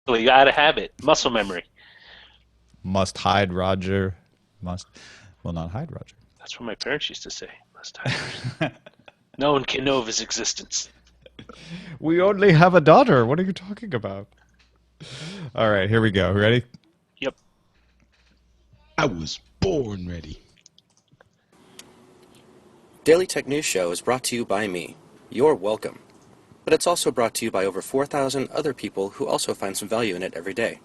Out of habit, muscle memory. Must hide Roger. Must will not hide Roger. That's what my parents used to say. Must hide. No one can know of his existence. We only have a daughter. What are you talking about? All right, here we go. Ready? Yep. I was born ready. Daily Tech News Show is brought to you by me. You're welcome. But it's also brought to you by over 4,000 other people who also find some value in it every day.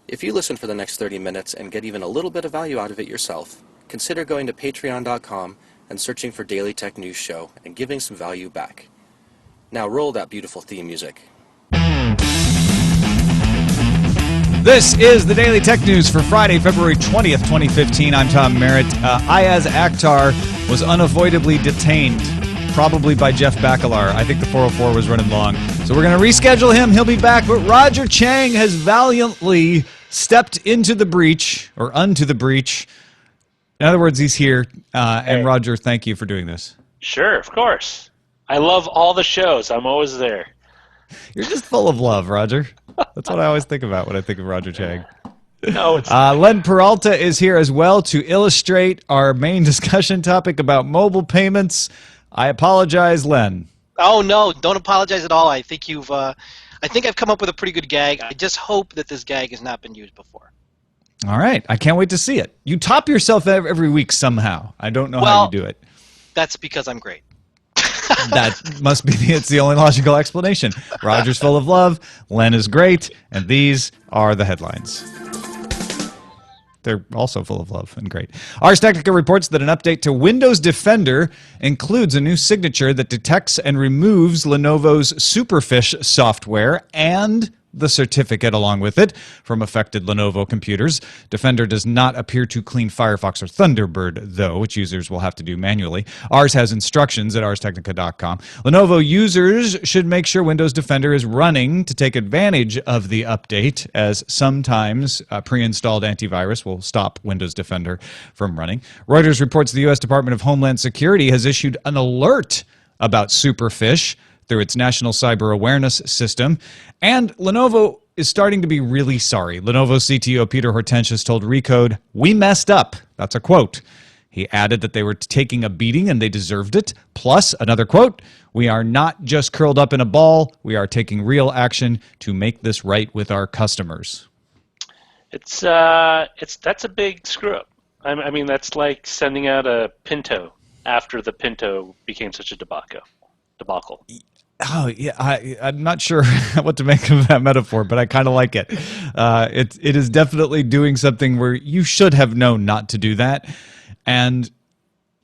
If you listen for the next 30 minutes and get even a little bit of value out of it yourself, consider going to patreon.com and searching for Daily Tech News Show and giving some value back. Now roll that beautiful theme music. This is the Daily Tech News for Friday, February 20th, 2015. I'm Tom Merritt. Ayaz Akhtar was unavoidably detained, probably by Jeff Bacalar. I think the 404 was running long. So we're going to reschedule him. He'll be back. But Roger Chang has valiantly stepped into the breach, or unto the breach. In other words, he's here. And Roger, thank you for doing this. Sure, of course. I love all the shows. I'm always there. You're just full of love, Roger. That's what I always think about when I think of Roger Chang. No, it's Len Peralta is here as well to illustrate our main discussion topic about mobile payments. I apologize, Len. Oh no, don't apologize at all. I think I've come up with a pretty good gag. I just hope that this gag has not been used before. All right, I can't wait to see it. You top yourself every week somehow. I don't know how you do it. That's because I'm great. That must be it's the only logical explanation. Roger's full of love, Len is great, and these are the headlines. They're also full of love and great. Ars Technica reports that an update to Windows Defender includes a new signature that detects and removes Lenovo's Superfish software and the certificate along with it from affected Lenovo computers. Defender does not appear to clean Firefox or Thunderbird, though, which users will have to do manually. Ars has instructions at arstechnica.com. Lenovo users should make sure Windows Defender is running to take advantage of the update, as sometimes pre-installed antivirus will stop Windows Defender from running. Reuters reports the U.S. Department of Homeland Security has issued an alert about Superfish through its National Cyber Awareness System. And Lenovo is starting to be really sorry. Lenovo CTO Peter Hortensius told Recode, "We messed up." That's a quote. He added that they were taking a beating and they deserved it. Plus, another quote, "We are not just curled up in a ball. We are taking real action to make this right with our customers." that's a big screw up. I mean, that's like sending out a Pinto after the Pinto became such a debacle. Oh, yeah, I'm not sure what to make of that metaphor, but I kind of like it. It is definitely doing something where you should have known not to do that. And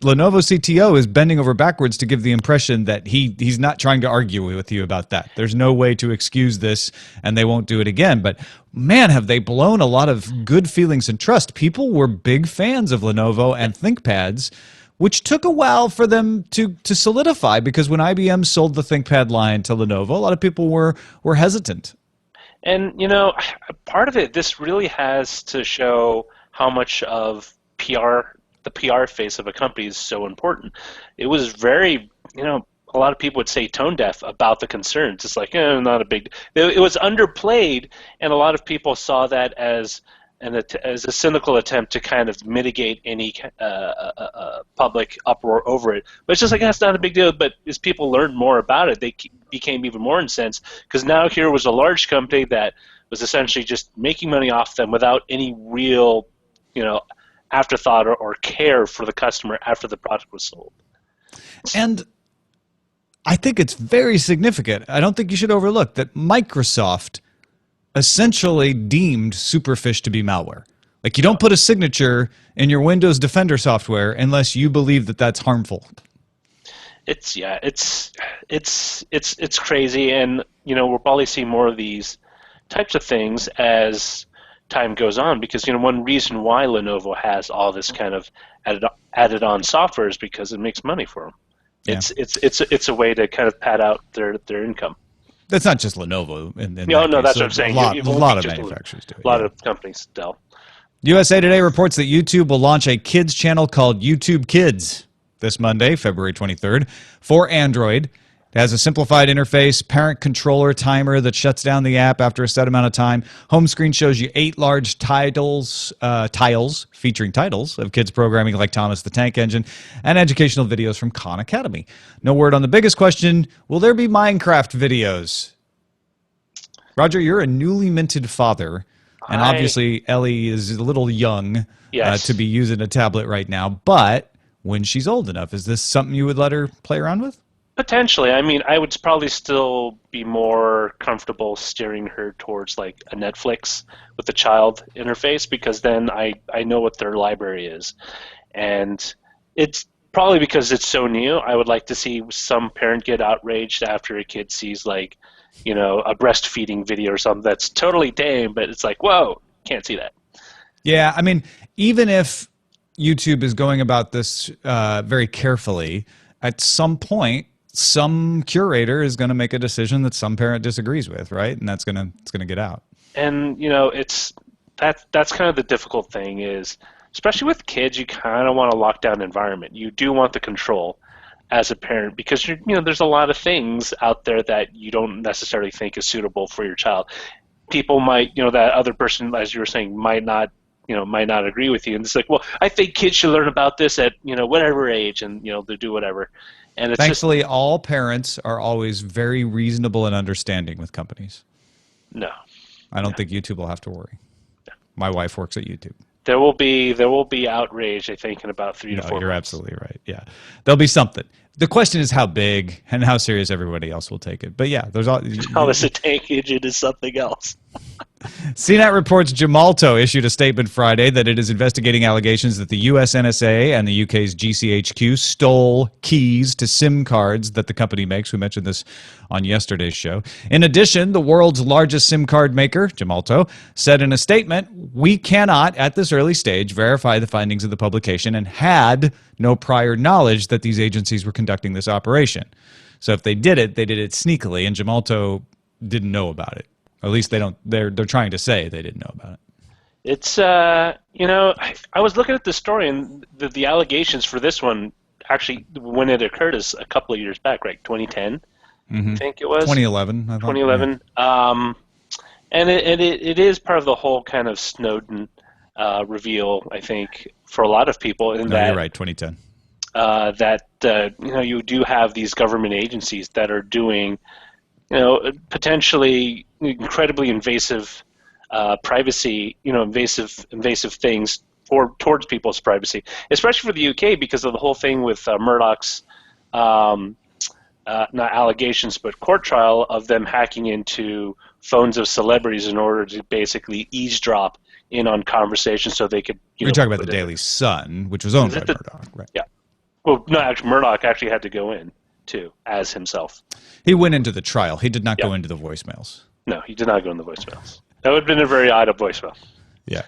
Lenovo CTO is bending over backwards to give the impression that he's not trying to argue with you about that. There's no way to excuse this, and they won't do it again. But, man, have they blown a lot of good feelings and trust. People were big fans of Lenovo and ThinkPads, which took a while for them to solidify, because when IBM sold the ThinkPad line to Lenovo, a lot of people were hesitant. And, part of it, this really has to show how much of the PR face of a company is so important. It was very, a lot of people would say tone deaf about the concerns. It's like, not a big. It was underplayed, and a lot of people saw that as a cynical attempt to kind of mitigate any public uproar over it. But it's just like, that's not a big deal. But as people learned more about it, they became even more incensed, because now here was a large company that was essentially just making money off them without any real, afterthought or care for the customer after the product was sold. And I think it's very significant. I don't think you should overlook that Microsoft essentially deemed Superfish to be malware. Like, you don't put a signature in your Windows Defender software unless you believe that that's harmful. It's crazy, and we'll probably see more of these types of things as time goes on, because one reason why Lenovo has all this kind of added on software is because it makes money for them. Yeah. It's a way to kind of pad out their income. That's not just Lenovo. No, that's what I'm saying. A lot of manufacturers do it. A lot of companies, Dell. USA Today reports that YouTube will launch a kids channel called YouTube Kids this Monday, February 23rd, for Android. It has a simplified interface, parent controller timer that shuts down the app after a set amount of time. Home screen shows you 8 large tiles featuring titles of kids programming like Thomas the Tank Engine and educational videos from Khan Academy. No word on the biggest question, will there be Minecraft videos? Roger, you're a newly minted father, and obviously Ellie is a little young to be using a tablet right now, but when she's old enough, is this something you would let her play around with? Potentially. I mean, I would probably still be more comfortable steering her towards like a Netflix with the child interface, because then I know what their library is. And it's probably because it's so new, I would like to see some parent get outraged after a kid sees like, you know, a breastfeeding video or something that's totally tame, but it's like, whoa, can't see that. Yeah, I mean, even if YouTube is going about this very carefully, at some point, some curator is going to make a decision that some parent disagrees with, right? And it's going to get out. And you know, that's kind of the difficult thing is, especially with kids, you kind of want a lockdown environment. You do want the control as a parent, because there's a lot of things out there that you don't necessarily think is suitable for your child. People might, that other person, as you were saying, might not agree with you, and it's like, well, I think kids should learn about this at whatever age, and they do whatever. And it's thankfully, all parents are always very reasonable and understanding with companies. No, I don't think YouTube will have to worry. No. My wife works at YouTube. There will be outrage, I think, in about 3 to 4 months. You're absolutely right. Yeah, there'll be something. The question is how big and how serious everybody else will take it. But yeah, there's all. Thomas the Tank Engine is something else. CNET reports Gemalto issued a statement Friday that it is investigating allegations that the US NSA and the UK's GCHQ stole keys to SIM cards that the company makes. We mentioned this on yesterday's show. In addition, the world's largest SIM card maker, Gemalto, said in a statement, "We cannot, at this early stage, verify the findings of the publication and had no prior knowledge that these agencies were conducting this operation." So if they did it sneakily, and Gemalto didn't know about it. At least they don't. They're trying to say they didn't know about it. It's I was looking at the story, and the allegations for this one actually, when it occurred, is a couple of years back, right? 2010, I think it was 2011. I thought, 2011. Yeah. And it is part of the whole kind of Snowden reveal, I think, for a lot of people. You're right. 2010. You do have these government agencies that are doing, potentially incredibly invasive privacy, invasive things towards people's privacy, especially for the UK because of the whole thing with Murdoch's, not allegations, but court trial of them hacking into phones of celebrities in order to basically eavesdrop in on conversations so they could. You're talking about the Daily Sun, which was owned by Murdoch, right? Yeah. Well, no, actually, Murdoch actually had to go in too, as himself. He went into the trial. He did not go into the voicemails. No, he did not go in the voicemails. That would have been a very odd voicemail. Yeah.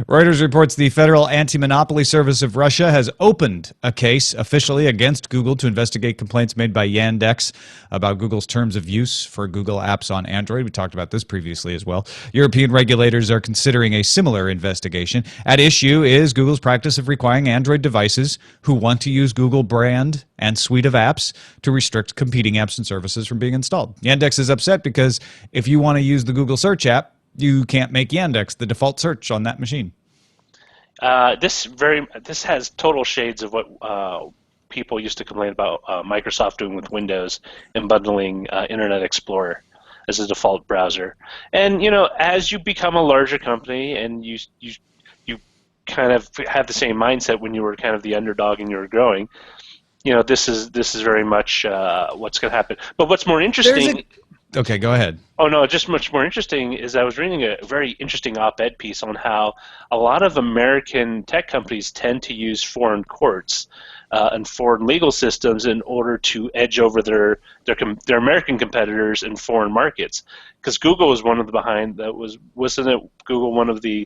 Reuters reports the Federal Anti-Monopoly Service of Russia has opened a case officially against Google to investigate complaints made by Yandex about Google's terms of use for Google apps on Android. We talked about this previously as well. European regulators are considering a similar investigation. At issue is Google's practice of requiring Android devices who want to use Google brand and suite of apps to restrict competing apps and services from being installed. Yandex is upset because if you want to use the Google search app, you can't make Yandex the default search on that machine. This has total shades of what people used to complain about Microsoft doing with Windows and bundling Internet Explorer as a default browser. And as you become a larger company and you kind of have the same mindset when you were kind of the underdog and you were growing, this is very much what's going to happen. But what's more interesting. Okay, go ahead. Oh, no, just much more interesting is I was reading a very interesting op-ed piece on how a lot of American tech companies tend to use foreign courts and foreign legal systems in order to edge over their American competitors in foreign markets. Because Google was one of the wasn't it Google one of the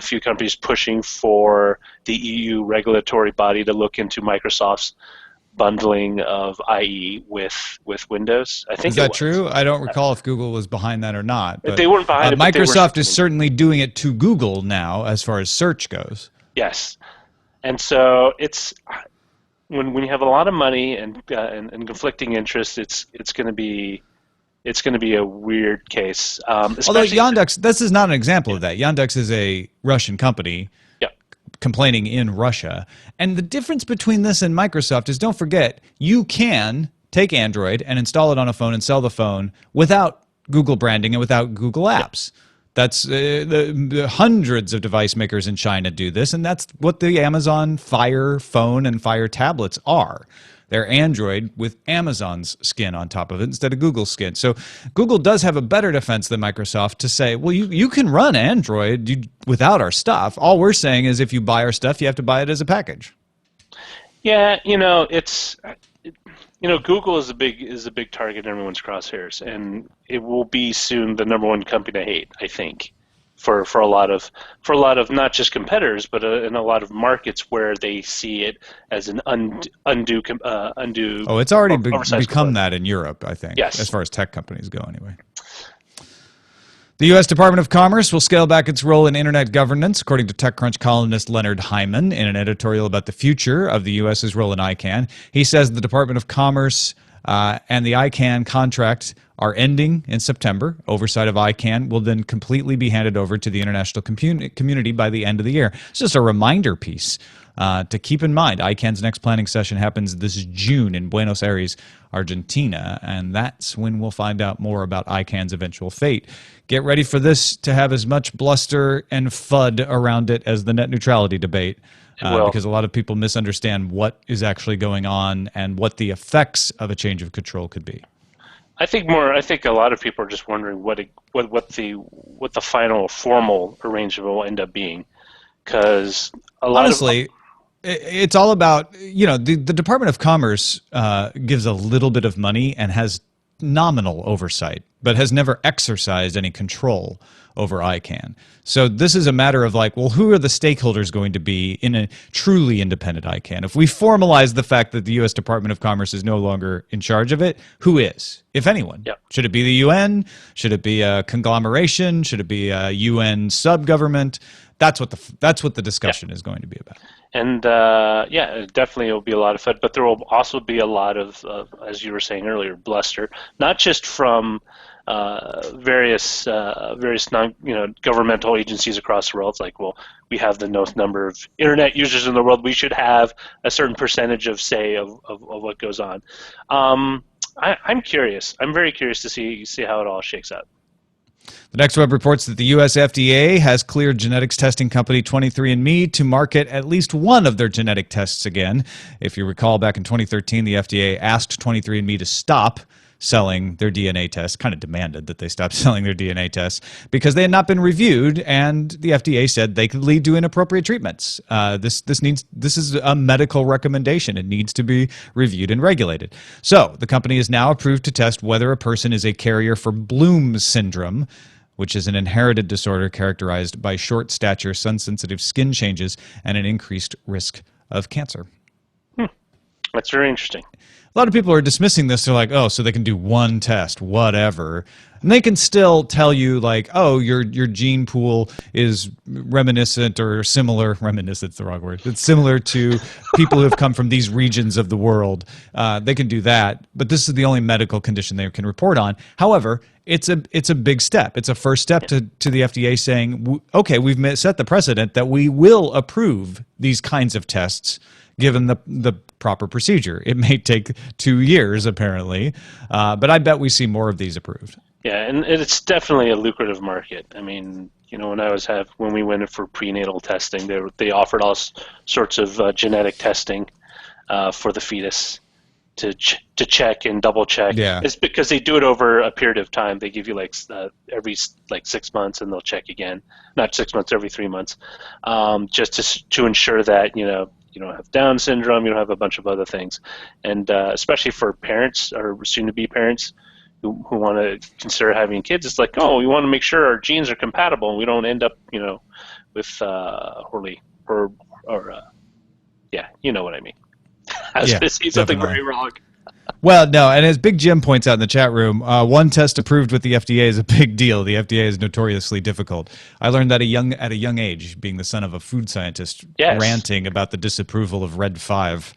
few companies pushing for the EU regulatory body to look into Microsoft's bundling of IE with Windows. I think is that true? I don't recall if Google was behind that or not. But they weren't behind it. Microsoft is certainly doing it to Google now, as far as search goes. Yes, and so it's when you have a lot of money and conflicting interests, it's going to be a weird case. Although Especially Yandex, this is not an example of that. Yandex is a Russian company yeah. complaining in Russia. And the difference between this and Microsoft is, don't forget, you can take Android and install it on a phone and sell the phone without Google branding and without Google Apps. That's the hundreds of device makers in China do this, and that's what the Amazon Fire phone and Fire tablets are. They're Android with Amazon's skin on top of it instead of Google's skin. So Google does have a better defense than Microsoft to say, well, you can run Android without our stuff. All we're saying is if you buy our stuff, you have to buy it as a package. Yeah, Google is a big target in everyone's crosshairs, and it will be soon the number one company to hate, I think, for a lot of not just competitors, but in a lot of markets where they see it as an undue. Oh, it's already become that in Europe, I think. Yes. As far as tech companies go, anyway. The U.S. Department of Commerce will scale back its role in internet governance, according to TechCrunch columnist Leonard Hyman in an editorial about the future of the U.S.'s role in ICANN. He says the Department of Commerce and the ICANN contract are ending in September. Oversight of ICANN will then completely be handed over to the international community by the end of the year. It's just a reminder piece to keep in mind. ICANN's next planning session happens this June in Buenos Aires, Argentina, and that's when we'll find out more about ICANN's eventual fate. Get ready for this to have as much bluster and FUD around it as the net neutrality debate, because a lot of people misunderstand what is actually going on and what the effects of a change of control could be. I think a lot of people are just wondering what the final formal arrangement will end up being, because honestly, it's all about, the Department of Commerce gives a little bit of money and has nominal oversight, but has never exercised any control over ICANN. So this is a matter of like, well, who are the stakeholders going to be in a truly independent ICANN? If we formalize the fact that the U.S. Department of Commerce is no longer in charge of it, who is, if anyone? Yep. Should it be the UN? Should it be a conglomeration? Should it be a UN sub-government? That's what the discussion is going to be about. And definitely it will be a lot of fun, but there will also be a lot of, as you were saying earlier, bluster, not just from various non-governmental agencies across the world. It's like, well, we have the most number of internet users in the world. We should have a certain percentage of say of what goes on. I'm curious. I'm very curious to see how it all shakes out. The next web reports that the U.S. FDA has cleared genetics testing company 23andMe to market at least one of their genetic tests again. If you recall, back in 2013, the FDA asked 23andMe to stop selling their DNA tests, kind of demanded that they stop selling their DNA tests because they had not been reviewed, and the FDA said they could lead to inappropriate treatments. This is a medical recommendation. It needs to be reviewed and regulated. So the company is now approved to test whether a person is a carrier for Bloom syndrome, which is an inherited disorder characterized by short stature, sun-sensitive skin changes, and an increased risk of cancer. That's very interesting. A lot of people are dismissing this. They're like, oh, so they can do one test, whatever. And they can still tell you, like, oh, your gene pool is reminiscent or similar. Reminiscent's the wrong word. It's similar to people who have come from these regions of the world. They can do that. But this is the only medical condition they can report on. However, it's a big step. It's a first step to the FDA saying, okay, we've set the precedent that we will approve these kinds of tests given the proper procedure. It may take 2 years, apparently, but I bet we see more of these approved. Yeah, and it's definitely a lucrative market. I mean, when we went in for prenatal testing, they offered us sorts of genetic testing for the fetus to check and double check. Yeah. It's because they do it over a period of time. They give you every 6 months, and they'll check again. Not 6 months, every 3 months, just to ensure that you don't have Down syndrome, you don't have a bunch of other things. And especially for parents or soon-to-be parents who want to consider having kids, it's like, oh, we want to make sure our genes are compatible and we don't end up, with you know what I mean. I was going to say something definitely. very wrong. Well, no, and as Big Jim points out in the chat room, one test approved with the FDA is a big deal. The FDA is notoriously difficult. I learned that at a young age, being the son of a food scientist, Yes. ranting about the disapproval of Red 5.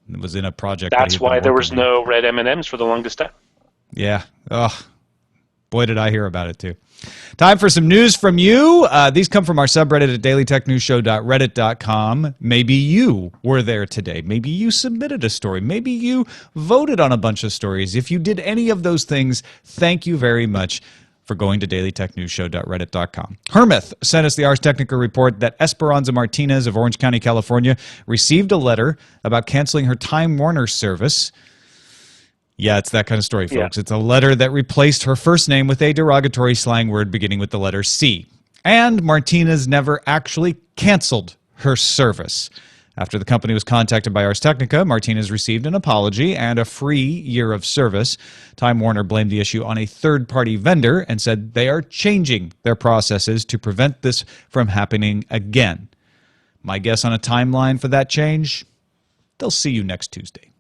It was in a project. That's why there was no red M&Ms for the longest time. Yeah. Oh, boy, did I hear about it too. Time for some news from you. These come from our subreddit at dailytechnewsshow.reddit.com. Maybe you were there today. Maybe you submitted a story. Maybe you voted on a bunch of stories. If you did any of those things, thank you very much for going to dailytechnewsshow.reddit.com. Hurmoth sent us the Ars Technica report that Esperanza Martinez of Orange County, California, received a letter about canceling her Time Warner service. Yeah, it's that kind of story, folks. Yeah. It's a letter that replaced her first name with a derogatory slang word beginning with the letter C. And Martinez never actually canceled her service. After the company was contacted by Ars Technica, Martinez received an apology and a free year of service. Time Warner blamed the issue on a third-party vendor and said they are changing their processes to prevent this from happening again. My guess on a timeline for that change? They'll see you next Tuesday.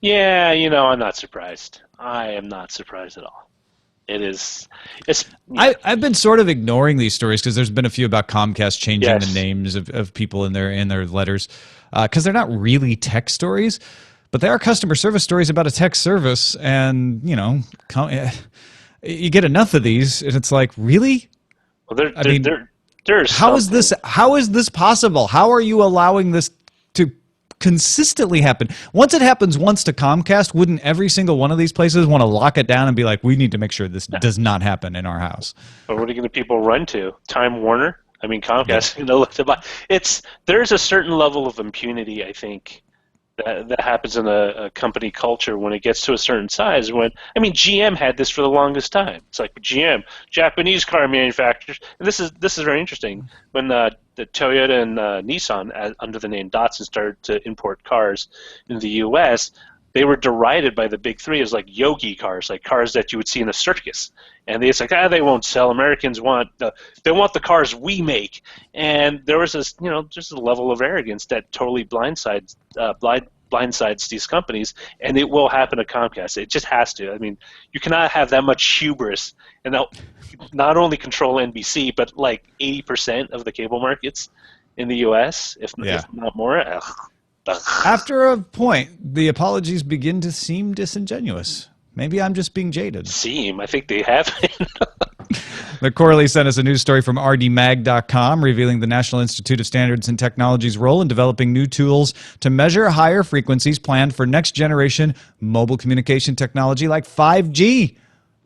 Yeah, I'm not surprised. I am not surprised at all. It's. I've been sort of ignoring these stories because there's been a few about Comcast changing the names of people in their letters because they're not really tech stories, but they are customer service stories about a tech service, and you get enough of these, and it's like, really? Well, how is this possible? How are you allowing this to consistently happen? Once it happens once to Comcast, wouldn't every single one of these places want to lock it down and be like, we need to make sure this does not happen in our house? But what are going to people run to? Time Warner? I mean, Comcast. There's a certain level of impunity, I think, that happens in a company culture when it gets to a certain size. GM had this for the longest time. It's like GM, Japanese car manufacturers. And this is very interesting. When the Toyota and Nissan, under the name Datsun, started to import cars into the U.S., they were derided by the big three as like yogi cars, like cars that you would see in a circus. And it's like, they won't sell. Americans want the cars we make. And there was this, just a level of arrogance that totally blindsides these companies, and it will happen to Comcast. It just has to. I mean, you cannot have that much hubris and not only control NBC, but like 80% of the cable markets in the U.S., if not more. After a point, the apologies begin to seem disingenuous. Maybe I'm just being jaded. I think they have been. McCorley sent us a news story from rdmag.com revealing the National Institute of Standards and Technology's role in developing new tools to measure higher frequencies planned for next-generation mobile communication technology like 5G.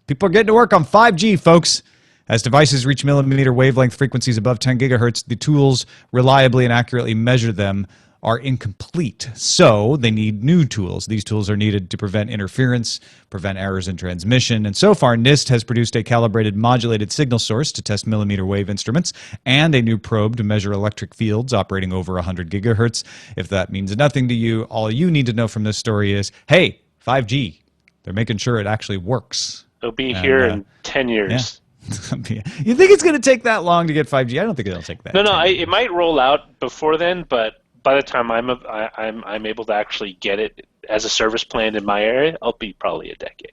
People are getting to work on 5G, folks. As devices reach millimeter wavelength frequencies above 10 gigahertz, the tools reliably and accurately measure them are incomplete. So they need new tools. These tools are needed to prevent interference, prevent errors in transmission. And so far, NIST has produced a calibrated modulated signal source to test millimeter wave instruments and a new probe to measure electric fields operating over 100 gigahertz. If that means nothing to you, all you need to know from this story is, hey, 5G, they're making sure it actually works. It'll be here in 10 years. Yeah. You think it's going to take that long to get 5G? I don't think it'll take that. No, it might roll out before then, but by the time I'm able to actually get it as a service plan in my area, I'll be probably a decade.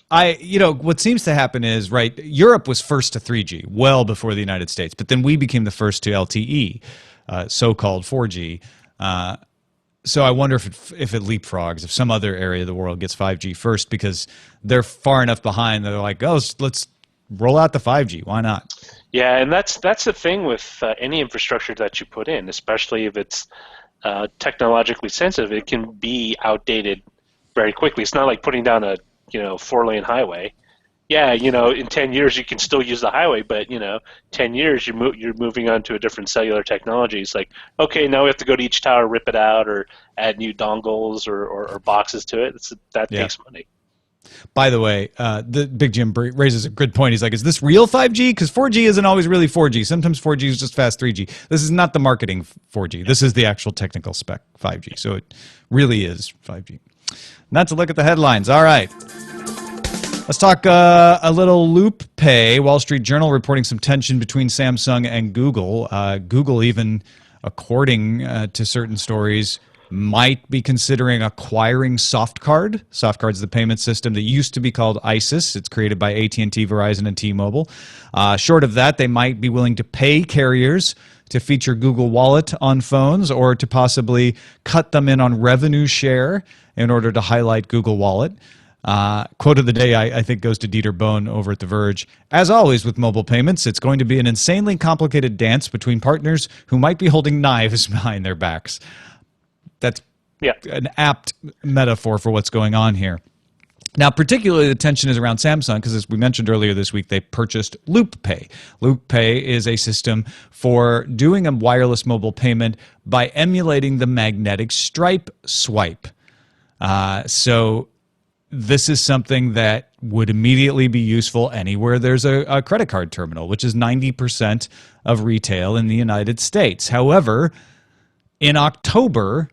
What seems to happen is, right, Europe was first to 3G well before the United States, but then we became the first to LTE, so-called 4G. So I wonder if it leapfrogs, if some other area of the world gets 5G first, because they're far enough behind that they're like, let's roll out the 5G. Why not? Yeah, and that's the thing with any infrastructure that you put in, especially if it's technologically sensitive. It can be outdated very quickly. It's not like putting down a 4-lane highway. Yeah, in 10 years you can still use the highway, but 10 years you're moving on to a different cellular technology. It's like, okay, now we have to go to each tower, rip it out, or add new dongles or boxes to it. That takes money. By the way, the Big Jim raises a good point. He's like, is this real 5G? Because 4G isn't always really 4G. Sometimes 4G is just fast 3G. This is not the marketing 4G. This is the actual technical spec 5G. So it really is 5G. And that's a look at the headlines. All right. Let's talk a little LoopPay. Wall Street Journal reporting some tension between Samsung and Google. Google even, according to certain stories, might be considering acquiring SoftCard. SoftCard's the payment system that used to be called ISIS. It's created by AT&T, Verizon, and T-Mobile. Short of that, they might be willing to pay carriers to feature Google Wallet on phones, or to possibly cut them in on revenue share in order to highlight Google Wallet. Quote of the day, I think, goes to Dieter Bohn over at The Verge. As always with mobile payments, it's going to be an insanely complicated dance between partners who might be holding knives behind their backs. That's an apt metaphor for what's going on here. Now, particularly the tension is around Samsung because, as we mentioned earlier this week, they purchased LoopPay. LoopPay is a system for doing a wireless mobile payment by emulating the magnetic stripe swipe. So this is something that would immediately be useful anywhere there's a credit card terminal, which is 90% of retail in the United States. However, in October,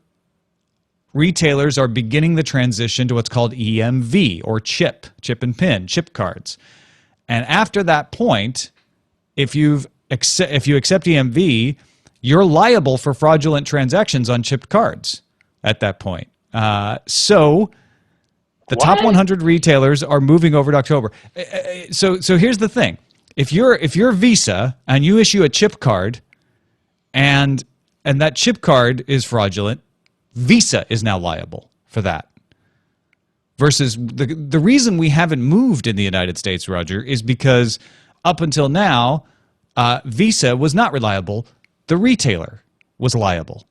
retailers are beginning the transition to what's called EMV, or chip and pin, chip cards. And after that point, if you accept EMV, you're liable for fraudulent transactions on chipped cards at that point. So the top 100 retailers are moving over to October. So here's the thing. If you're Visa and you issue a chip card and that chip card is fraudulent, Visa is now liable for that. Versus the reason we haven't moved in the United States, Roger, is because up until now, Visa was not reliable. The retailer was liable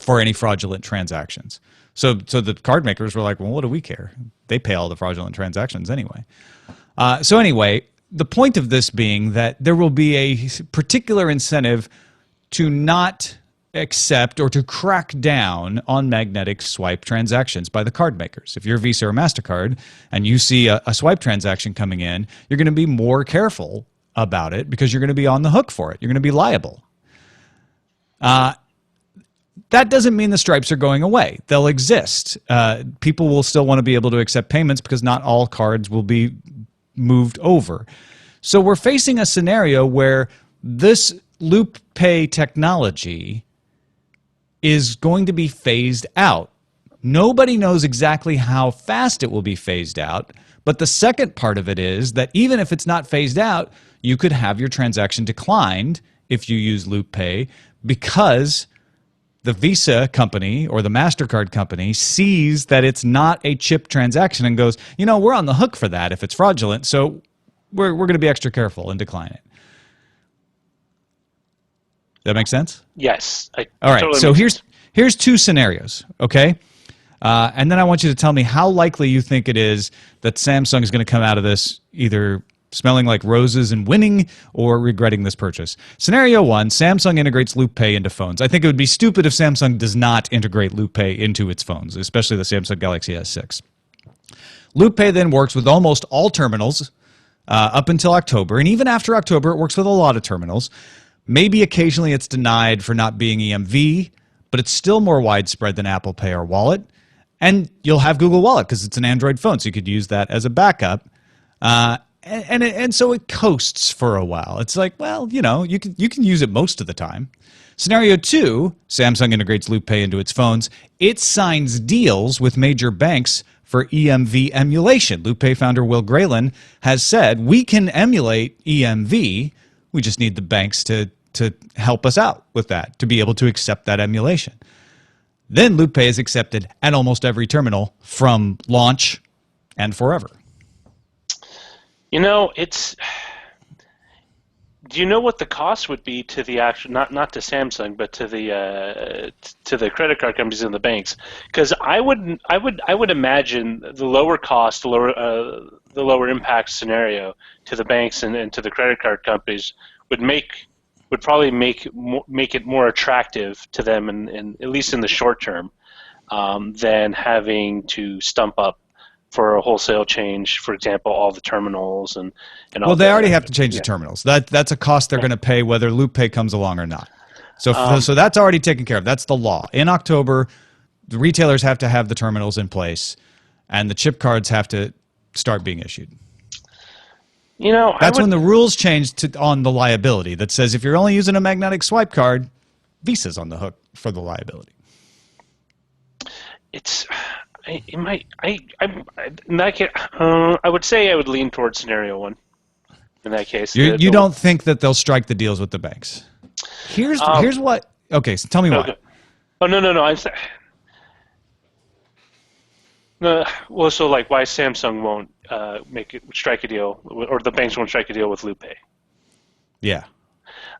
for any fraudulent transactions. So the card makers were like, well, what do we care? They pay all the fraudulent transactions anyway. So anyway, the point of this being that there will be a particular incentive to not accept or to crack down on magnetic swipe transactions by the card makers. If you're Visa or MasterCard and you see a swipe transaction coming in, you're going to be more careful about it because you're going to be on the hook for it. You're going to be liable. That doesn't mean the stripes are going away. They'll exist. People will still want to be able to accept payments because not all cards will be moved over. So we're facing a scenario where this LoopPay technology is going to be phased out. Nobody knows exactly how fast it will be phased out, but the second part of it is that even if it's not phased out, you could have your transaction declined if you use LoopPay because the Visa company or the MasterCard company sees that it's not a chip transaction and goes, we're on the hook for that if it's fraudulent, so we're going to be extra careful and decline it. That make sense? Yes. All right. So here's two scenarios, okay? And then I want you to tell me how likely you think it is that Samsung is going to come out of this either smelling like roses and winning or regretting this purchase. Scenario one, Samsung integrates LoopPay into phones. I think it would be stupid if Samsung does not integrate LoopPay into its phones, especially the Samsung Galaxy S6. LoopPay then works with almost all terminals up until October, and even after October, it works with a lot of terminals. Maybe occasionally it's denied for not being EMV, but it's still more widespread than Apple Pay or Wallet. And you'll have Google Wallet because it's an Android phone, so you could use that as a backup. And so it coasts for a while. It's like, well, you can use it most of the time. Scenario two, Samsung integrates LoopPay into its phones. It signs deals with major banks for EMV emulation. LoopPay founder Will Graylan has said, we can emulate EMV. We just need the banks to help us out with that, to be able to accept that emulation. Then LoopPay is accepted at almost every terminal from launch and forever. Do you know what the cost would be to the actual, not to Samsung, but to the credit card companies and the banks? Because I would imagine the lower cost, the lower impact scenario to the banks and to the credit card companies would probably make it more attractive to them, and at least in the short term, than having to stump up for a wholesale change, for example, all the terminals and all. Well, they already have to change the terminals. That's a cost they're going to pay whether LoopPay comes along or not. So that's already taken care of. That's the law. In October, the retailers have to have the terminals in place, and the chip cards have to start being issued. That's when the rules changed on the liability that says if you're only using a magnetic swipe card, Visa's on the hook for the liability. it's it might in that case, I would say I would lean towards scenario one. In that case, You don't think that they'll strike the deals with the banks? Here's what. Okay, so tell me why. Okay. Oh no! Well, so like why Samsung won't strike a deal, or the banks won't strike a deal with LoopPay? Yeah.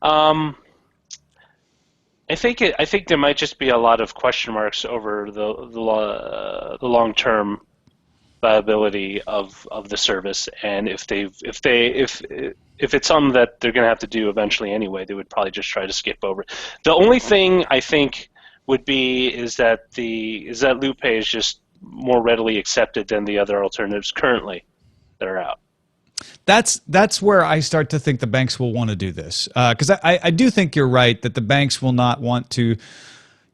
I think there might just be a lot of question marks over the long term viability of the service, and if it's something that they're going to have to do eventually anyway, they would probably just try to skip over it. The only thing I think would be is that LoopPay is just more readily accepted than the other alternatives currently that are out. That's where I start to think the banks will want to do this, because I do think you're right that the banks will not want to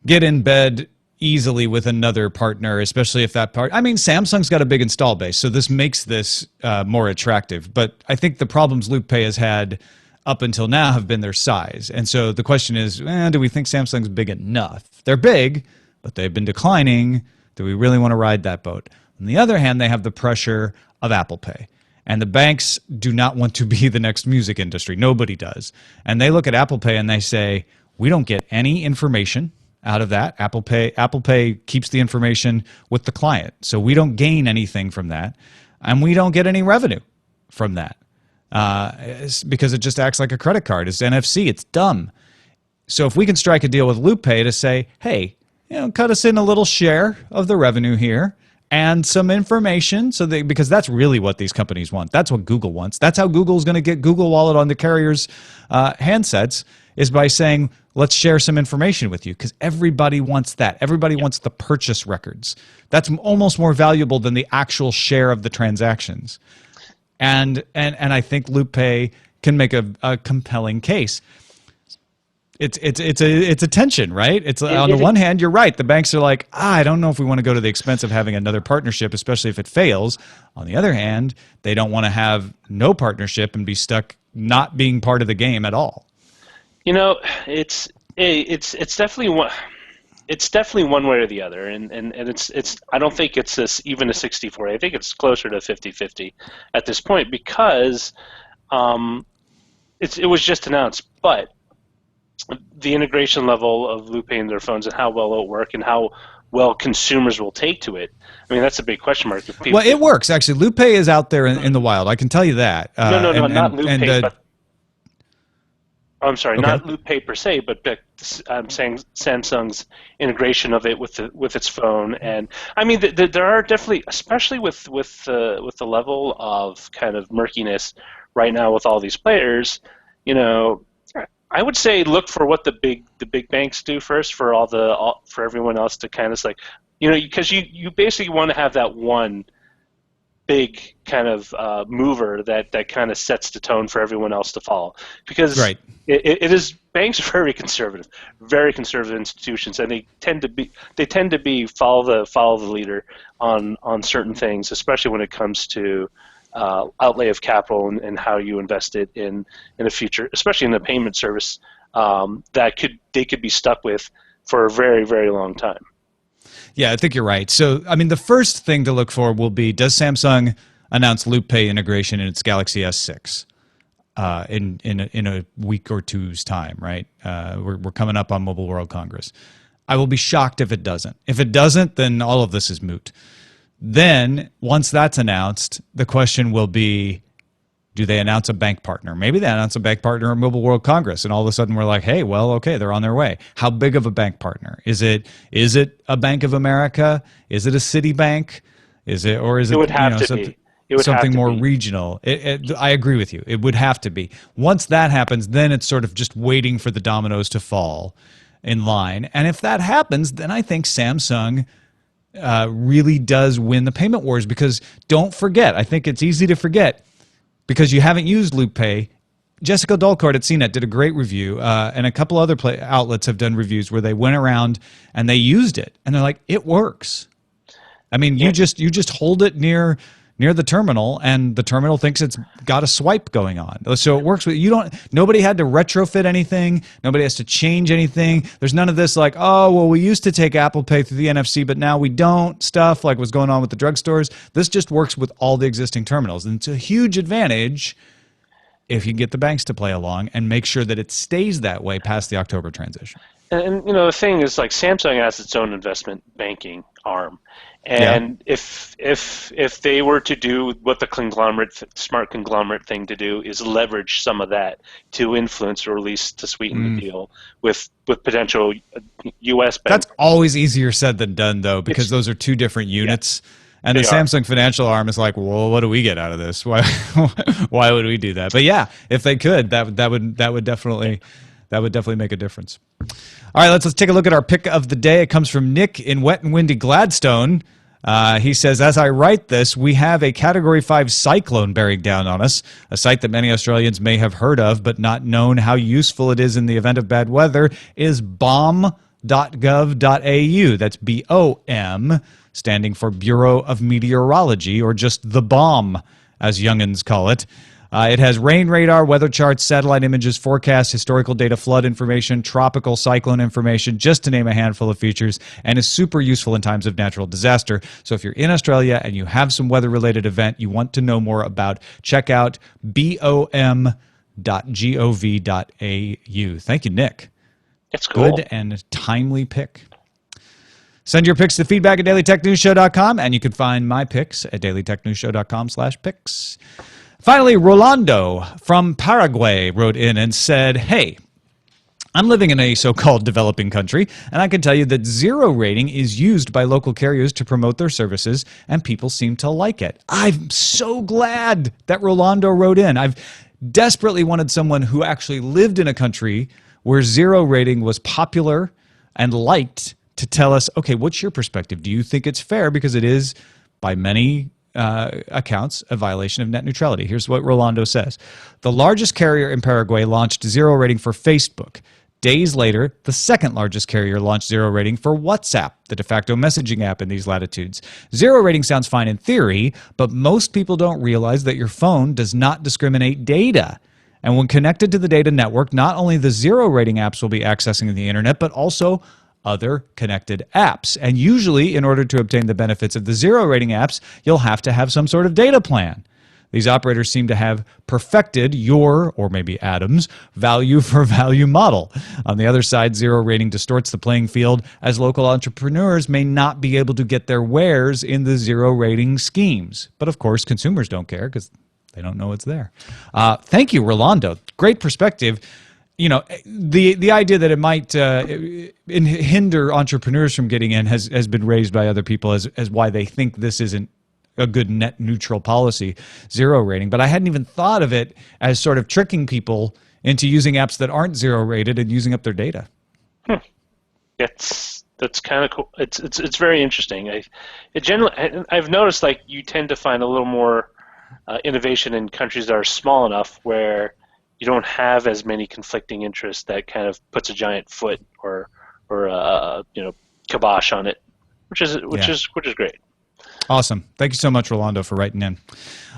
get in bed easily with another partner, especially if that part. I mean, Samsung's got a big install base, so this makes this more attractive. But I think the problems LoopPay has had up until now have been their size, and so the question is, do we think Samsung's big enough? They're big, but they've been declining. Do we really want to ride that boat? On the other hand, they have the pressure of Apple Pay. And the banks do not want to be the next music industry. Nobody does. And they look at Apple Pay and they say, we don't get any information out of that. Apple Pay keeps the information with the client. So we don't gain anything from that. And we don't get any revenue from that. Because it just acts like a credit card. It's NFC. It's dumb. So if we can strike a deal with LoopPay to say, hey, cut us in a little share of the revenue here, and some information, because that's really what these companies want. That's what Google wants. That's how Google's going to get Google Wallet on the carrier's handsets, is by saying, let's share some information with you, because everybody wants that. Everybody wants the purchase records. That's almost more valuable than the actual share of the transactions. And I think LoopPay can make a compelling case. It's a tension, right? It's on the one hand, you're right. The banks are like, I don't know if we want to go to the expense of having another partnership, especially if it fails. On the other hand, they don't want to have no partnership and be stuck not being part of the game at all. It's definitely one. It's definitely one way or the other, and it's. I don't think it's even a 60-40. I think it's closer to 50-50 at this point because it was just announced, but the integration level of LoopPay in their phones and how well it'll work and how well consumers will take to it. I mean, that's a big question mark. Well, it works, actually. LoopPay is out there in the wild. I can tell you that. Not LoopPay, but I'm sorry, okay. Not LoopPay per se, but I'm saying Samsung's integration of it with its phone. And I mean, there are definitely, especially with the level of kind of murkiness right now with all these players, I would say look for what the big banks do first for for everyone else to kind of because you basically want to have that one big kind of mover that kind of sets the tone for everyone else to follow, because right. it is banks are very conservative institutions, and they tend to be follow the leader on certain things, especially when it comes to outlay of capital and how you invest it in the future, especially in the payment service they could be stuck with for a very, very long time. Yeah, I think you're right. So, I mean, the first thing to look for will be, does Samsung announce LoopPay integration in its Galaxy S6 in a week or two's time, right? We're coming up on Mobile World Congress. I will be shocked if it doesn't. If it doesn't, then all of this is moot. Then, once that's announced, the question will be, do they announce a bank partner? Maybe they announce a bank partner at Mobile World Congress, and all of a sudden we're like, hey, well, okay, they're on their way. How big of a bank partner? Is it a Bank of America? Is it a Citibank? It would have to be. It would something have to more be. regional. I agree with you. It would have to be. Once that happens, then it's sort of just waiting for the dominoes to fall in line. And if that happens, then I think Samsung really does win the payment wars, because don't forget, I think it's easy to forget, because you haven't used LoopPay. Jessica Dolkart at CNET did a great review, and a couple other outlets have done reviews where they went around and they used it, and they're like, it works. I mean, you just hold it near near the terminal, and the terminal thinks it's got a swipe going on. So it works with nobody had to retrofit anything. Nobody has to change anything. There's none of this like, oh, well, we used to take Apple Pay through the NFC, but now we don't, stuff like what's going on with the drugstores. This just works with all the existing terminals. And it's a huge advantage if you can get the banks to play along and make sure that it stays that way past the October transition. And the thing is, like, Samsung has its own investment banking arm, and if they were to do what the smart conglomerate thing to do is leverage some of that to influence or at least to sweeten the deal with potential U.S. banks. That's always easier said than done, though, because those are two different units. And the Samsung financial arm is like, well, what do we get out of this? Why would we do that? But yeah, if they could, that would definitely make a difference. All right, let's take a look at our pick of the day. It comes from Nick in wet and windy Gladstone. He says, as I write this, we have a Category 5 cyclone bearing down on us, a site that many Australians may have heard of but not known how useful it is in the event of bad weather is bom.gov.au. That's BOM, standing for Bureau of Meteorology, or just the BOM, as youngins call it. It has rain radar, weather charts, satellite images, forecasts, historical data, flood information, tropical cyclone information, just to name a handful of features, and is super useful in times of natural disaster. So if you're in Australia and you have some weather-related event you want to know more about, check out bom.gov.au. Thank you, Nick. It's cool. Good and timely pick. Send your picks to feedback at dailytechnewsshow.com, and you can find my picks at dailytechnewsshow.com/picks. Finally, Rolando from Paraguay wrote in and said, hey, I'm living in a so-called developing country, and I can tell you that 0 rating is used by local carriers to promote their services, and people seem to like it. I'm so glad that Rolando wrote in. I've desperately wanted someone who actually lived in a country where 0 rating was popular and liked to tell us, okay, what's your perspective? Do you think it's fair? Because it is, by many accounts, a violation of net neutrality. Here's what Rolando says. The largest carrier in Paraguay launched 0 rating for Facebook. Days later, the second largest carrier launched 0 rating for WhatsApp, the de facto messaging app in these latitudes. 0 rating sounds fine in theory, but most people don't realize that your phone does not discriminate data. And when connected to the data network, not only the 0 rating apps will be accessing the internet, but also other connected apps. And usually, in order to obtain the benefits of the 0 rating apps, you'll have to have some sort of data plan. These operators seem to have perfected your, or maybe Adam's, value for value model. On the other side, 0 rating distorts the playing field, as local entrepreneurs may not be able to get their wares in the 0 rating schemes. But of course, consumers don't care because they don't know it's there. Thank you, Rolando. Great perspective. The idea that it might hinder entrepreneurs from getting in has been raised by other people as why they think this isn't a good net neutral policy, 0 rating. But I hadn't even thought of it as sort of tricking people into using apps that aren't 0 rated and using up their data. That's kind of cool. It's very interesting. I've noticed, like, you tend to find a little more innovation in countries that are small enough where you don't have as many conflicting interests that kind of puts a giant foot or kibosh on it, which is great. Awesome. Thank you so much, Rolando, for writing in.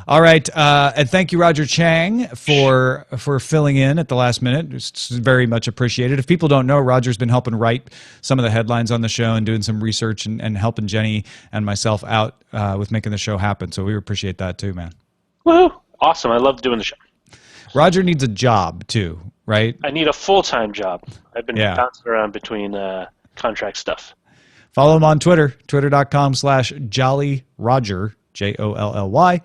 All right, and thank you, Roger Chang, for filling in at the last minute. It's very much appreciated. If people don't know, Roger's been helping write some of the headlines on the show and doing some research and helping Jenny and myself out with making the show happen. So we appreciate that too, man. Woohoo! Awesome. I love doing the show. Roger needs a job too, right? I need a full-time job. I've been bouncing around between contract stuff. Follow him on Twitter, twitter.com/JollyRoger, JOLLYROGER.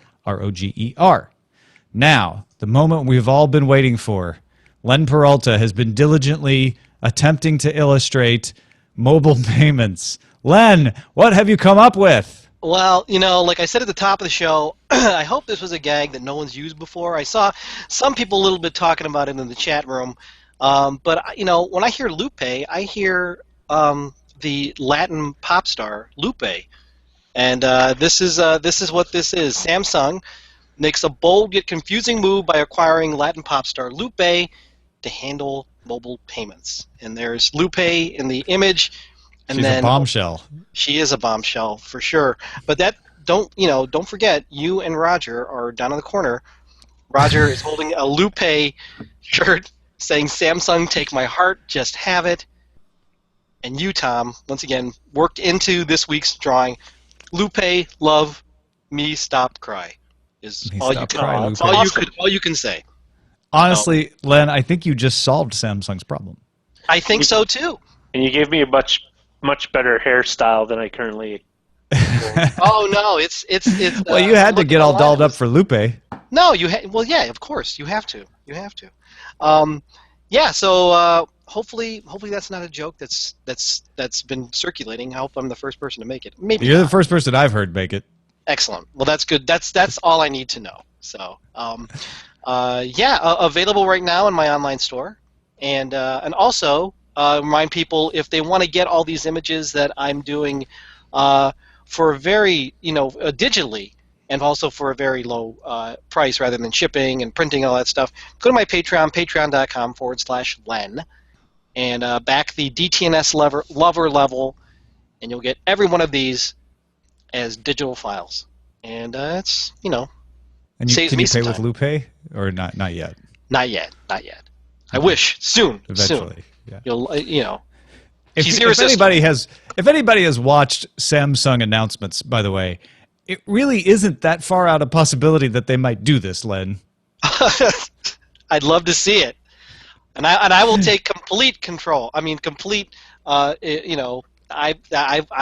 Now, the moment we've all been waiting for. Len Peralta has been diligently attempting to illustrate mobile payments. Len, what have you come up with? Well, like I said at the top of the show, I hope this was a gag that no one's used before. I saw some people a little bit talking about it in the chat room. But, when I hear LoopPay, I hear the Latin pop star LoopPay. And this is what this is. Samsung makes a bold yet confusing move by acquiring Latin pop star LoopPay to handle mobile payments. And there's LoopPay in the image. And She's a bombshell. She is a bombshell, for sure. But that don't forget, you and Roger are down in the corner. Roger is holding a LoopPay shirt saying Samsung, take my heart, just have it. And you, Tom, once again, worked into this week's drawing. LoopPay, love, me, stop, cry. Is Me all stop, you cry, can, LoopPay. all you can say. Honestly, Len, I think you just solved Samsung's problem. I think so too. And you gave me a much better hairstyle than I currently. Oh no, it's. Well, you had to get all dolled up for Lupe. No, well, yeah, of course, you have to. Yeah. So hopefully that's not a joke that's been circulating. I hope I'm the first person to make it. Maybe You're not. the first person I've heard make it. Excellent. Well, that's good. That's all I need to know. So, available right now in my online store, and also remind people if they want to get all these images that I'm doing for a very digitally, and also for a very low price rather than shipping and printing and all that stuff. Go to my Patreon, patreon.com/Len, and back the DTNS lover level, and you'll get every one of these as digital files. And it's And saves can me you pay some with time. LuPay or not? Not yet. Not yet. I wish soon. Eventually, yeah. You'll If, she's if irresistible. anybody has watched Samsung announcements, by the way, it really isn't that far out of possibility that they might do this, Len. I'd love to see it, and I will take complete control. I mean, complete. I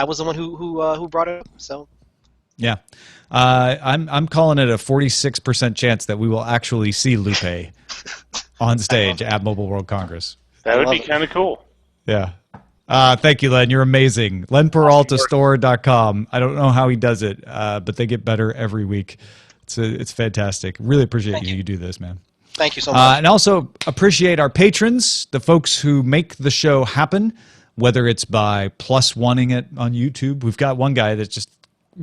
was the one who brought it up. So Yeah, I'm calling it a 46% chance that we will actually see Lupe on stage at Mobile World Congress. That would be love it. kind of cool. Yeah. Thank you, Len. You're amazing. LenPeraltaStore.com. I don't know how he does it, but they get better every week. It's fantastic. Really appreciate you do this, man. thank you so much. And also appreciate our patrons, the folks who make the show happen, whether it's by +1ing it on YouTube. We've got one guy that just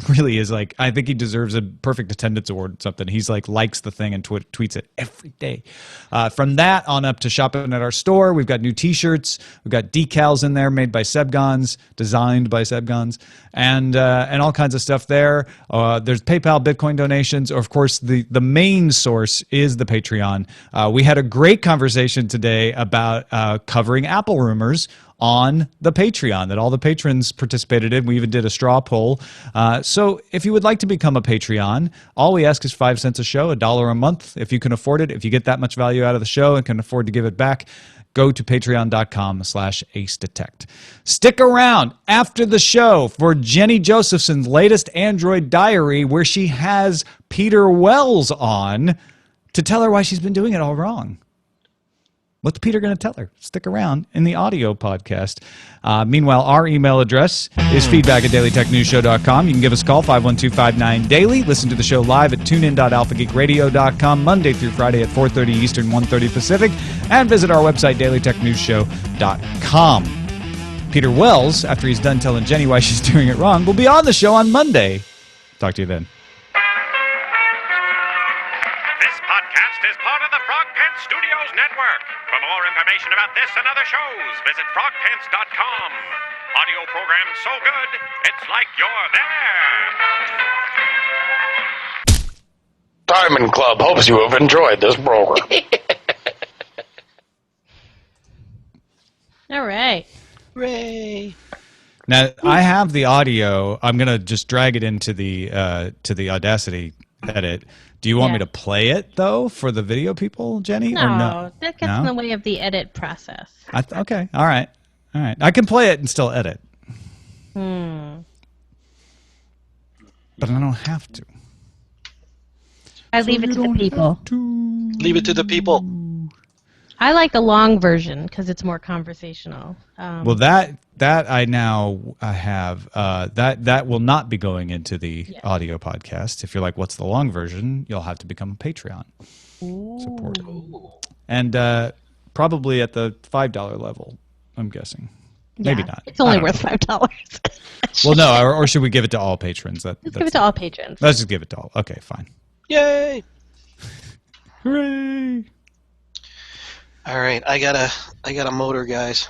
really is like, I think he deserves a perfect attendance award or something. He's like, likes the thing and tweets it every day. From that on up to shopping at our store, we've got new t-shirts, we've got decals in there made by Sebgons, designed by Sebgons, and all kinds of stuff there. There's PayPal, Bitcoin donations, or of course the main source is the Patreon. We had a great conversation today about covering Apple rumors on the Patreon that all the patrons participated in. We even did a straw poll. So if you would like to become a Patreon, all we ask is 5 cents a show, $1 a month. If you can afford it, if you get that much value out of the show and can afford to give it back, go to patreon.com/acedetect. Stick around after the show for Jenny Josephson's latest Android diary, where she has Peter Wells on to tell her why she's been doing it all wrong. What's Peter going to tell her? Stick around in the audio podcast. Meanwhile, our email address is feedback@dailytechnewsshow.com. You can give us a call, 512-59-DAILY. Listen to the show live at tunein.alphageekradio.com Monday through Friday at 4:30 Eastern, 1:30 Pacific. And visit our website, dailytechnewsshow.com. Peter Wells, after he's done telling Jenny why she's doing it wrong, will be on the show on Monday. Talk to you then. This podcast is part of the Frog Pants Studios Network. For more information about this and other shows, visit frogpants.com. Audio program so good, it's like you're there. Diamond Club hopes you have enjoyed this program. All right. Hooray! Now, I have the audio. I'm going to just drag it into the Audacity edit. Do you want me to play it, though, for the video people, Jenny? No, or no? that gets in the way of the edit process. Okay, all right. I can play it and still edit. But I don't have to. I leave it to the people. Leave it to the people. I like the long version because it's more conversational. Well, that I now have. That will not be going into the audio podcast. If you're like, what's the long version? You'll have to become a Patreon supporter. And probably at the $5 level, I'm guessing. Maybe not. It's only I don't worth know. $5. Well, no, or should we give it to all patrons? Let's give it to all patrons. Let's just give it to all. Okay, fine. Yay! Hooray! All right, I got a motor, guys.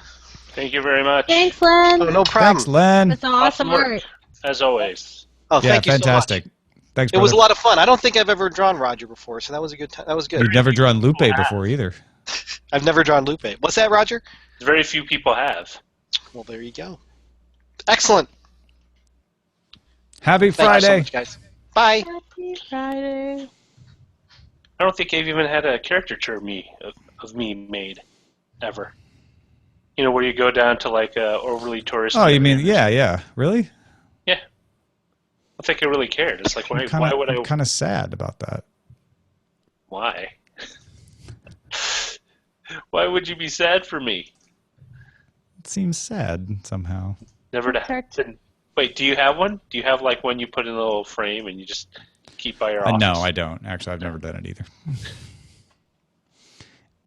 Thank you very much. Thanks, Len. Oh, no problem. Thanks, Len. That's awesome Awesome work. art. As always. Oh, Yeah, thank you fantastic. so much. Thanks, It was a brother. lot of fun. I don't think I've ever drawn Roger before, so that was a good time. That was good. You've never drawn LoopPay before either. I've never drawn LoopPay. What's that, Roger? Very few people have. Well, there you go. Excellent. Happy Thank you so Friday. much, guys. Bye. Happy Friday. I don't think I've even had a caricature of me made ever. You know, where you go down to like a overly touristy. Oh, you mean area. yeah, really? Yeah. I don't think I really cared. It's like, why would I? I'm kind of sad about that. Why? Why would you be sad for me? It seems sad somehow. Never to. Wait, do you have one? Do you have like one you put in a little frame and you just keep by your office? No, I don't. Actually, I've never done it either.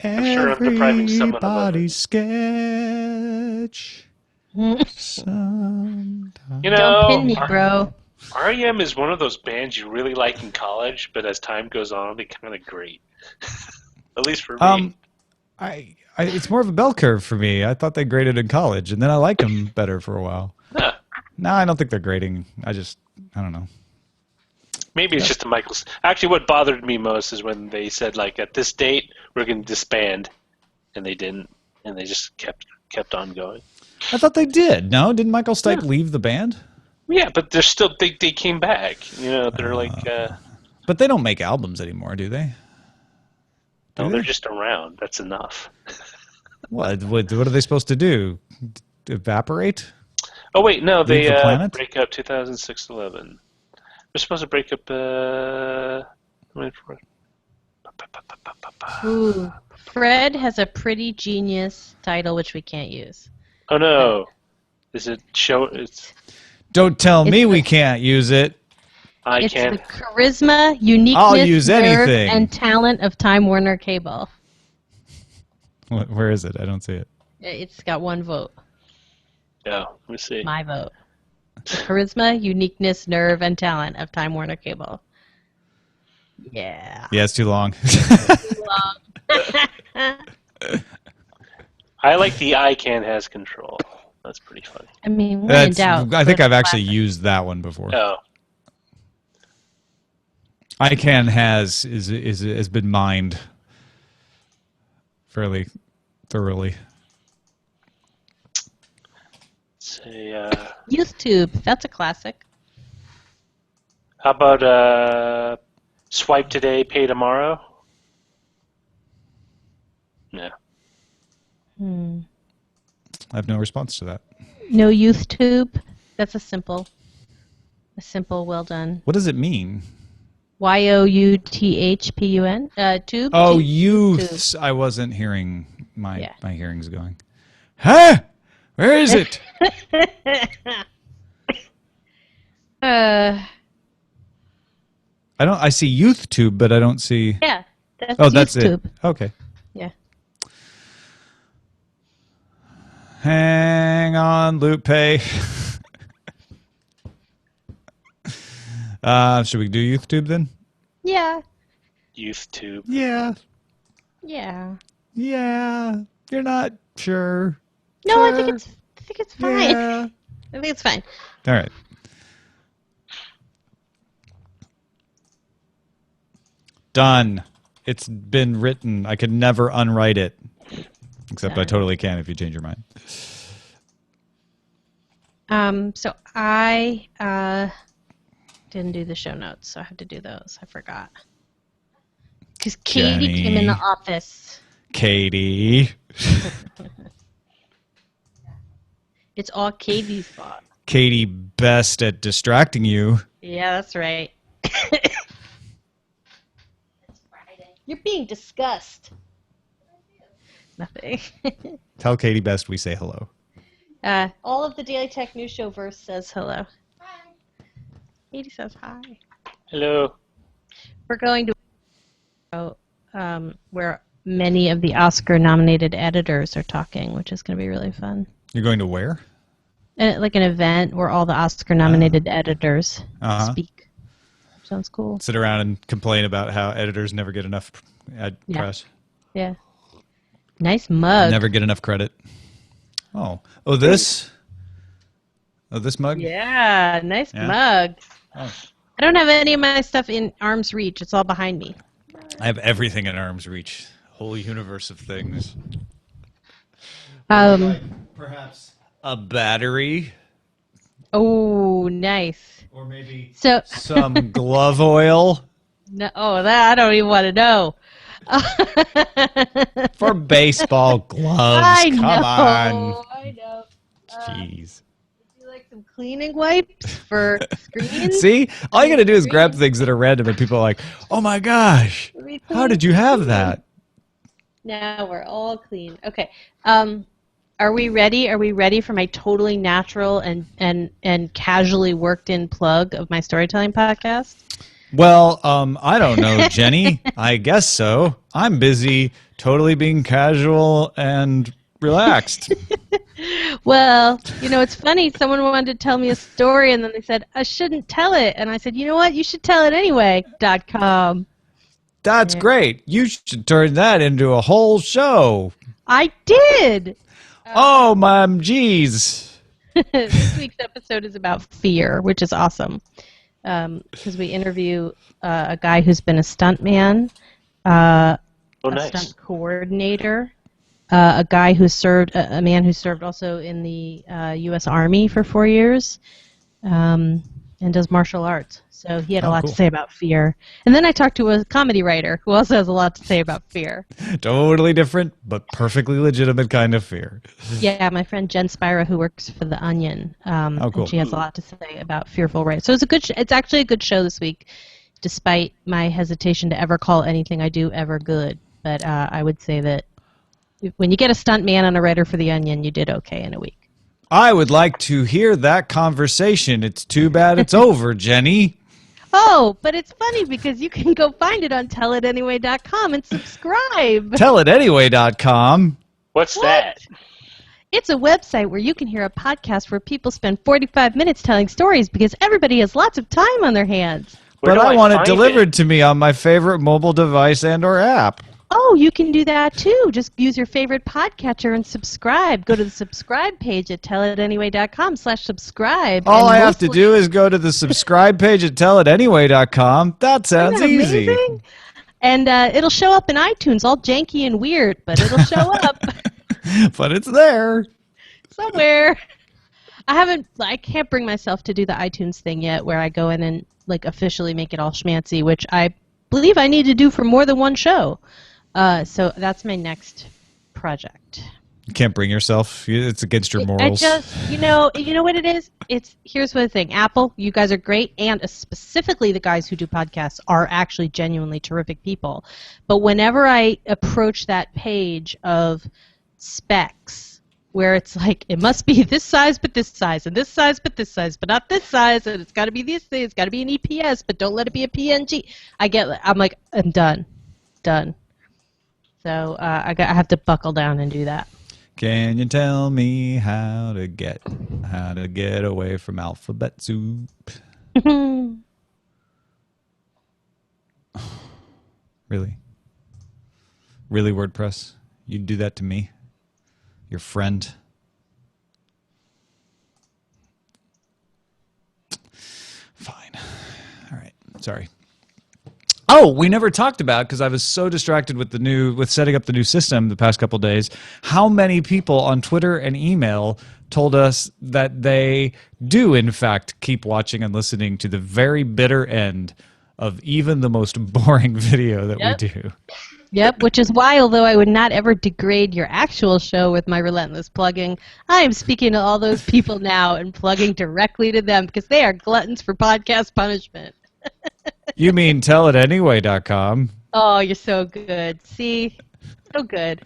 I'm sure I'm depriving someone of Everybody's sketch. Sometime. You know, Don't pin me, bro. REM is one of those bands you really like in college, but as time goes on, they kind of grate. At least for me. It's more of a bell curve for me. I thought they graded in college, and then I liked them better for a while. Huh. No, I don't think they're grading. I don't know. Maybe it's just the Michaels. Actually, what bothered me most is when they said, like, at this date, we're going to disband, and they didn't, and they just kept on going. I thought they did. No, didn't Michael Stipe leave the band? Yeah, but they're still they came back. You know, they're like. But they don't make albums anymore, do they? No, they're just around. That's enough. What are they supposed to do? Evaporate? Oh wait, no, they Leave the planet? break up 2006-11. We're supposed to break up. Wait for it. Ooh. Fred has a pretty genius title which we can't use. Oh no! Is it show? It's Don't tell me It's we the- can't use it. I It's can't. the charisma, uniqueness, I'll use nerve, anything. and talent of Time Warner Cable. Where is it? I don't see it. It's got one vote. Yeah, let me see. My vote. The charisma, uniqueness, nerve, and talent of Time Warner Cable. Yeah. Yeah, it's too long. I like the ICANN has control. That's pretty funny. I mean, when in doubt. I think go I've to actually classic. used that one before. Oh, ICANN has been mined fairly thoroughly. say. YouthTube. That's a classic. How about swipe today, pay tomorrow? Yeah. Hmm. I have no response to that. No YouthTube. That's a simple, well done. What does it mean? Youthpun. Tube. Oh, Tube. youths. I wasn't hearing my Yeah. hearing's going. Huh? Where is it? Uh, I see YouthTube, but I don't see. yeah. That's Oh, that's YouthTube. it. Okay. Yeah. Hang on, LoopPay. Should we do YouthTube then? Yeah. YouthTube. Yeah. Yeah. Yeah. You're not sure. No, I think Sure. it's fine. Yeah. I think it's fine. All right. Done. It's been written. I could never unwrite it. Except I Done. totally can if you change your mind. So I didn't do the show notes, so I have to do those. I forgot. Because Katie came in the Jenny. office. Katie. It's all Katie's fault. Katie best at distracting you. Yeah, that's right. You're being discussed. Nothing. Tell Katie best we say hello. All of the Daily Tech News Show verse says hello. Hi. Katie says hi. Hello. We're going to where many of the Oscar-nominated editors are talking, which is going to be really fun. You're going to where? Like an event where all the Oscar-nominated editors Uh-huh. speak. Sounds cool. Sit around and complain about how editors never get enough Yeah. press. Yeah. Nice mug. Never get enough credit. Oh, this? Oh, this mug? Yeah, nice Yeah. mug. Oh. I don't have any of my stuff in arm's reach. It's all behind me. I have everything in arm's reach. Whole universe of things. Perhaps a battery. Oh, nice. Or maybe So some glove oil. no, that I don't even want to know. For baseball gloves. I Come know. on. I know. Jeez. Would you like some cleaning wipes for screens? See? All you got to do is grab things that are random and people are like, oh my gosh, how did you have that? Now we're all clean. Okay. Are we ready? Are we ready for my totally natural and casually worked in plug of my storytelling podcast? Well, I don't know, Jenny. I guess so. I'm busy totally being casual and relaxed. Well, it's funny. Someone wanted to tell me a story, and then they said, I shouldn't tell it. And I said, you know what? You should tell it anyway.com. That's great. You should turn that into a whole show. I did. Oh, my geez. This week's episode is about fear, which is awesome. Because we interview a guy who's been a stuntman, a stunt coordinator, a guy who served, a man who served also in the U.S. Army for 4 years, and does martial arts. So he had a lot to say about fear. And then I talked to a comedy writer who also has a lot to say about fear. Totally different, but perfectly legitimate kind of fear. Yeah, my friend Jen Spira, who works for The Onion. Cool. And she has a lot to say about fearful writing. So it's actually a good show this week, despite my hesitation to ever call anything I do ever good. But I would say that when you get a stunt man and a writer for The Onion, you did okay in a week. I would like to hear that conversation. It's too bad it's over, Jenny. Oh, but it's funny because you can go find it on tellitanyway.com and subscribe. Tellitanyway.com. What's that? It's a website where you can hear a podcast where people spend 45 minutes telling stories because everybody has lots of time on their hands. But I want it delivered to me on my favorite mobile device and or app. Oh, you can do that too. Just use your favorite podcatcher and subscribe. Go to the subscribe page at tellitanyway.com/subscribe. All I have to do is go to the subscribe page at tellitanyway.com. That sounds easy. And it'll show up in iTunes, all janky and weird, but it'll show up. But it's there. Somewhere. I can't bring myself to do the iTunes thing yet where I go in and officially make it all schmancy, which I believe I need to do for more than one show. So that's my next project. You can't bring yourself. It's against your morals. You know what it is? Here's the thing. Apple, you guys are great, and specifically the guys who do podcasts are actually genuinely terrific people. But whenever I approach that page of specs, where it's like, it must be this size but this size, and this size but this size, but not this size, and it's got to be this thing, it's got to be an EPS, but don't let it be a PNG. I'm like, I'm done. So I have to buckle down and do that. Can you tell me how to get away from alphabet soup? Really? Really, WordPress? You'd do that to me? Your friend? Fine. All right. Sorry. Oh, we never talked about, because I was so distracted with setting up the new system the past couple days, how many people on Twitter and email told us that they do, in fact, keep watching and listening to the very bitter end of even the most boring video that we do. Yep, which is why, although I would not ever degrade your actual show with my relentless plugging, I am speaking to all those people now and plugging directly to them because they are gluttons for podcast punishment. You mean tellitanyway.com? Oh, you're so good. See? So good.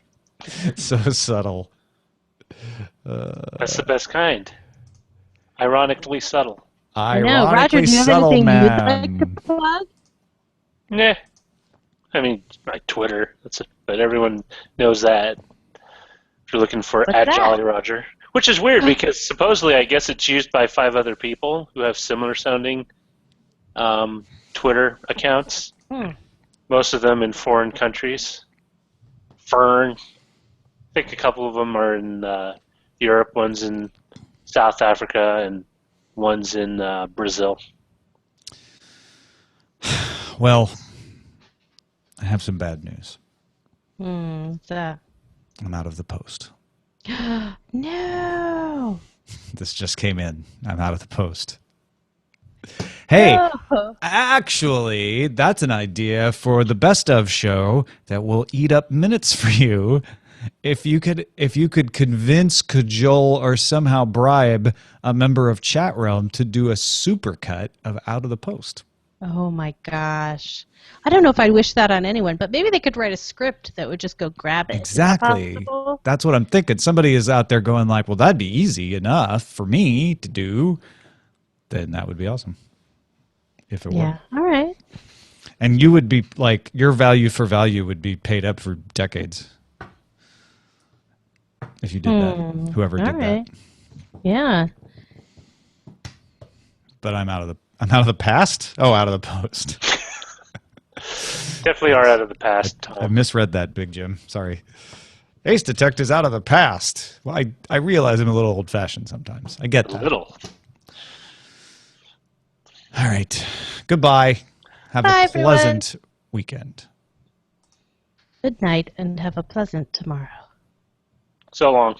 So subtle. That's the best kind. Ironically subtle. Ironically Roger, do you have subtle, anything man. you'd like to plug? Nah. I mean, my Twitter. But everyone knows that. If you're looking for What's Jolly Roger. Which is weird because supposedly I guess it's used by 5 other people who have similar sounding Twitter accounts. Most of them in foreign countries. Fern. I think a couple of them are in Europe. One's in South Africa and one's in Brazil. Well, I have some bad news. What's that? I'm out of the post. No. This just came in. I'm out of the post. Hey, No. actually, that's an idea for the best of show that will eat up minutes for you. If you could convince, cajole, or somehow bribe a member of Chat Realm to do a supercut of Out of the Post. Oh my gosh. I don't know if I'd wish that on anyone, but maybe they could write a script that would just go grab it. Exactly. Is that possible? That's what I'm thinking. Somebody is out there going like, well, that'd be easy enough for me to do. Then that would be awesome. If it were. Yeah. All right. And you would be like, your value for value would be paid up for decades. If you did that. Whoever did that. Yeah. But I'm out of the past? Oh, out of the post. Definitely are out of the past, I Tom. misread that, Big Jim. Sorry. Ace Detect is out of the past. Well, I realize I'm a little old-fashioned sometimes. I get A that. little. All right. Goodbye. Have Bye, a pleasant weekend. Good night and have a pleasant tomorrow. So long.